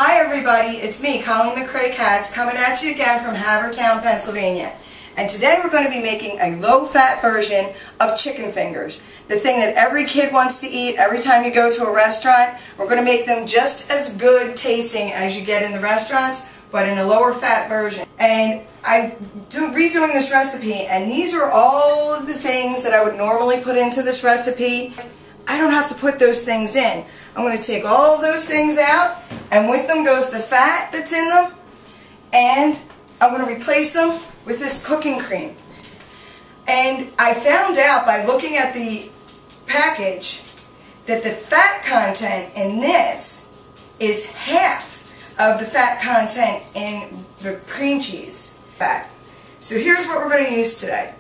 Hi everybody, it's me, Colleen McCrae Katz, coming at you again from Havertown, Pennsylvania. And today we're going to be making a low-fat version of chicken fingers. The thing that every kid wants to eat every time you go to a restaurant. We're going to make them just as good tasting as you get in the restaurants, but in a lower fat version. And I'm redoing this recipe, and these are all of the things that I would normally put into this recipe. I don't have to put those things in. I'm going to take all of those things out, and with them goes the fat that's in them, and I'm going to replace them with this cooking cream. And I found out by looking at the package that the fat content in this is half of the fat content in the cream cheese fat. So here's what we're going to use today.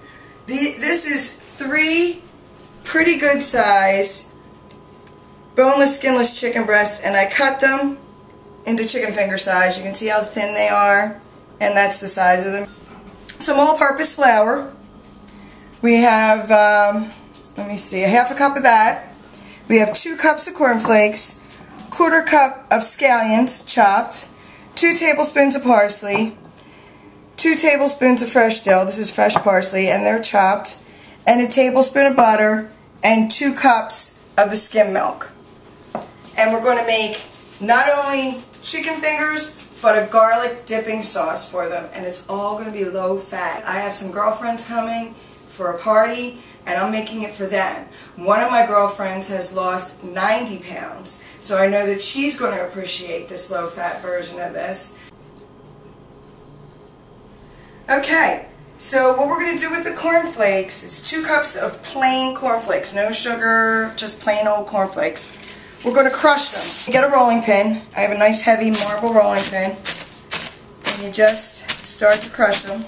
This is 3 pretty good size boneless, skinless chicken breasts, and I cut them into chicken finger size. You can see how thin they are, and that's the size of them. Some all-purpose flour. We have, let me see, a half a cup of that. We have 2 cups of cornflakes, 1/4 cup of scallions chopped, 2 tablespoons of parsley, 2 tablespoons of fresh dill. This is fresh parsley, and they're chopped, and a tablespoon of butter, and 2 cups of the skim milk. And we're going to make not only chicken fingers, but a garlic dipping sauce for them. And it's all going to be low fat. I have some girlfriends coming for a party, and I'm making it for them. One of my girlfriends has lost 90 pounds, so I know that she's going to appreciate this low fat version of this. Okay, so what we're going to do with the cornflakes is 2 cups of plain cornflakes. No sugar, just plain old cornflakes. We're going to crush them. You get a rolling pin. I have a nice heavy marble rolling pin. And you just start to crush them.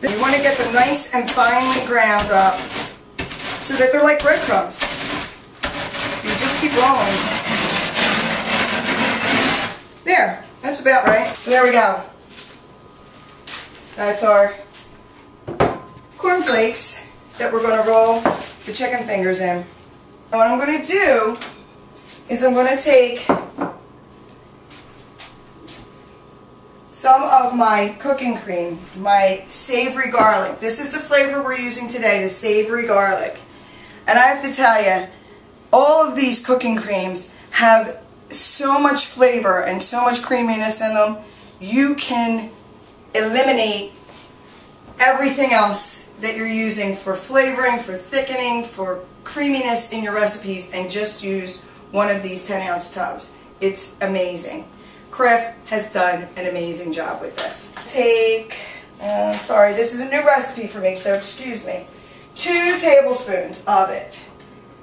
You want to get them nice and finely ground up so that they're like breadcrumbs. So you just keep rolling. There, that's about right. So there we go. That's our cornflakes that we're going to roll the chicken fingers in. And what I'm going to do is I'm going to take some of my cooking cream, my savory garlic. This is the flavor we're using today, the savory garlic. And I have to tell you, all of these cooking creams have so much flavor and so much creaminess in them. You can eliminate everything else that you're using for flavoring, for thickening, for creaminess in your recipes, and just use one of these 10-ounce tubs. It's amazing. Kraft has done an amazing job with this. Take, sorry, this is a new recipe for me, so excuse me, 2 tablespoons of it.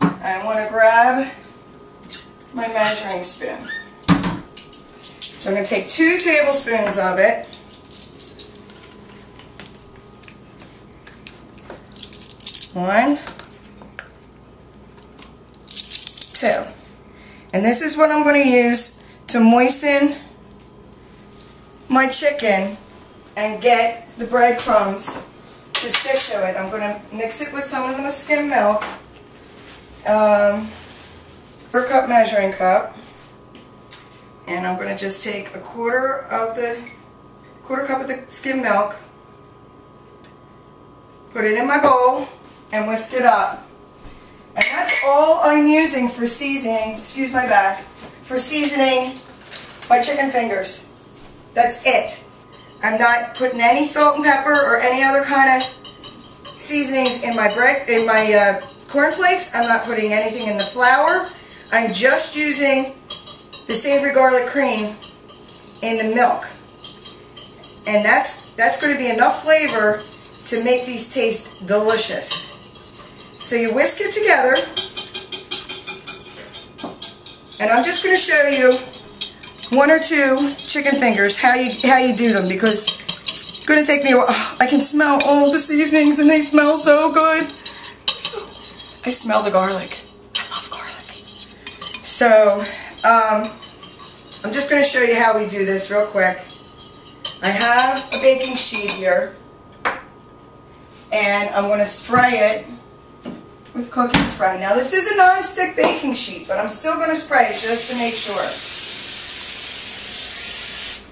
I want to grab my measuring spoon. So I'm going to take 2 tablespoons of it. 1, 2. And this is what I'm going to use to moisten my chicken and get the breadcrumbs to stick to it. I'm going to mix it with some of the skim milk, 1/4 cup measuring cup, and I'm going to just take 1/4 cup of the skim milk, put it in my bowl, and whisk it up. And that's all I'm using for seasoning, excuse my back, for seasoning my chicken fingers. That's it. I'm not putting any salt and pepper or any other kind of seasonings in my cornflakes. I'm not putting anything in the flour. I'm just using the savory garlic cream in the milk. And that's going to be enough flavor to make these taste delicious. So you whisk it together, and I'm just going to show you 1 or 2 chicken fingers, how you do them, because it's going to take me a while. Oh, I can smell all the seasonings, and they smell so good. I smell the garlic. I love garlic. So I'm just going to show you how we do this real quick. I have a baking sheet here, and I'm going to spray it with cooking spray. Now this is a non-stick baking sheet, but I'm still going to spray it just to make sure.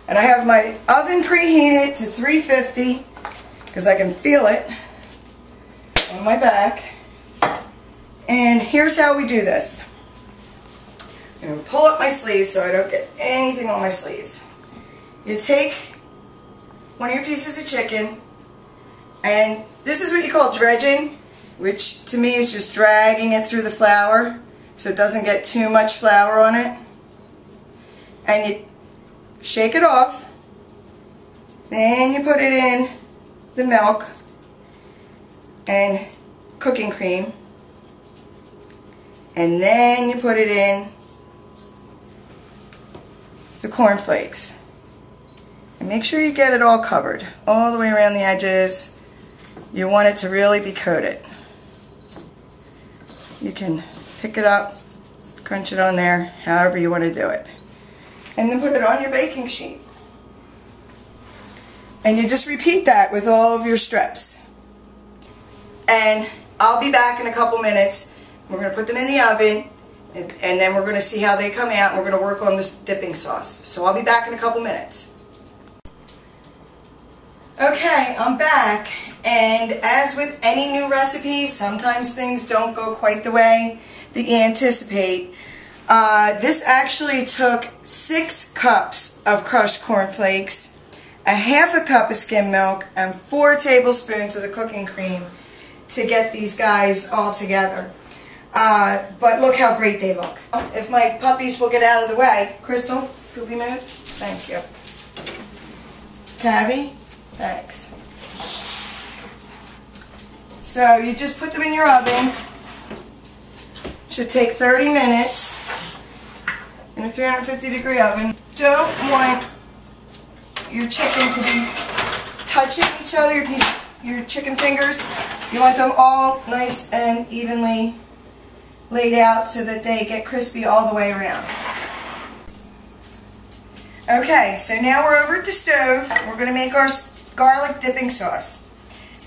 And I have my oven preheated to 350 because I can feel it on my back. And here's how we do this. I'm going to pull up my sleeves so I don't get anything on my sleeves. You take one of your pieces of chicken, and this is what you call dredging, which to me is just dragging it through the flour so it doesn't get too much flour on it. And you shake it off, then you put it in the milk and cooking cream, and then you put it in the cornflakes. And make sure you get it all covered, all the way around the edges. You want it to really be coated. You can pick it up, crunch it on there, however you want to do it. And then put it on your baking sheet. And you just repeat that with all of your strips. And I'll be back in a couple minutes. We're going to put them in the oven, and then we're going to see how they come out, and we're going to work on this dipping sauce. So I'll be back in a couple minutes. Okay, I'm back, and as with any new recipes, sometimes things don't go quite the way that you anticipate. This actually took 6 cups of crushed cornflakes, a half a cup of skim milk, and 4 tablespoons of the cooking cream to get these guys all together. But look how great they look. If my puppies will get out of the way. Crystal, could we move? Thank you. Cabby, thanks. So you just put them in your oven. Should take 30 minutes in a 350-degree oven. Don't want your chicken to be touching each other, your chicken fingers. You want them all nice and evenly laid out so that they get crispy all the way around. Okay, so now we're over at the stove. We're going to make our garlic dipping sauce.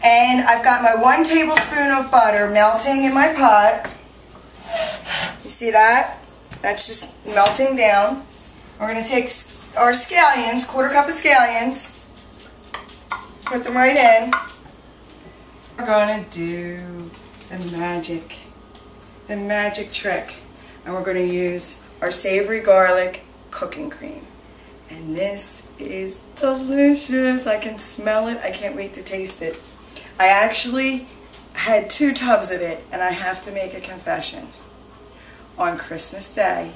And I've got my 1 tablespoon of butter melting in my pot. You see that? That's just melting down. We're going to take our scallions, 1/4 cup of scallions, put them right in. We're going to do the magic trick. And we're going to use our savory garlic cooking cream. And this is delicious. I can smell it. I can't wait to taste it. I actually had 2 tubs of it, and I have to make a confession. On Christmas Day,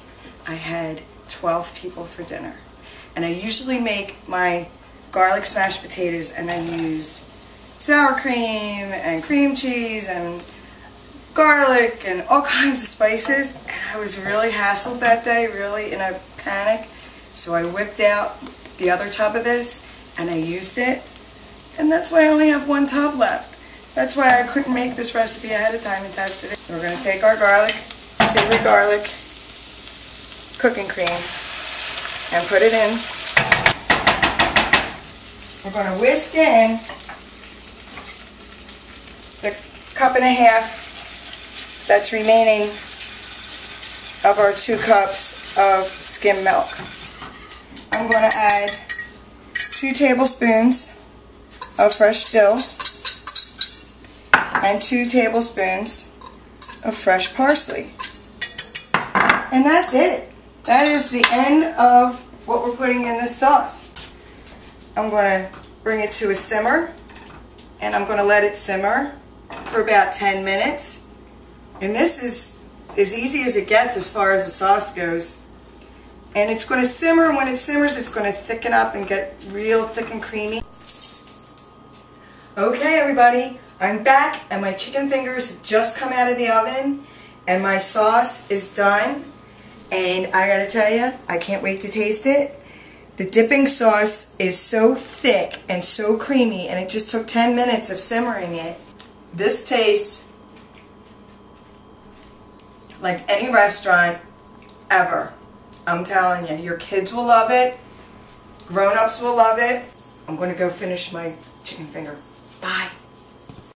I had 12 people for dinner. And I usually make my garlic smashed potatoes, and I use sour cream and cream cheese and garlic and all kinds of spices. And I was really hassled that day, really in a panic. So I whipped out the other tub of this, and I used it. And that's why I only have 1 tub left. That's why I couldn't make this recipe ahead of time and tested it. So we're going to take our garlic, savory garlic cooking cream, and put it in. We're going to whisk in the 1.5 cups that's remaining of our 2 cups of skim milk. I'm going to add 2 tablespoons of fresh dill and 2 tablespoons of fresh parsley. And that's it. That is the end of what we're putting in this sauce. I'm going to bring it to a simmer, and I'm going to let it simmer for about 10 minutes. And this is as easy as it gets as far as the sauce goes. And it's going to simmer, and when it simmers, it's going to thicken up and get real thick and creamy. Okay, everybody, I'm back, and my chicken fingers have just come out of the oven, and my sauce is done. And I gotta tell you, I can't wait to taste it. The dipping sauce is so thick and so creamy, and it just took 10 minutes of simmering it. This tastes like any restaurant ever. I'm telling you, your kids will love it. Grown-ups will love it. I'm going to go finish my chicken finger.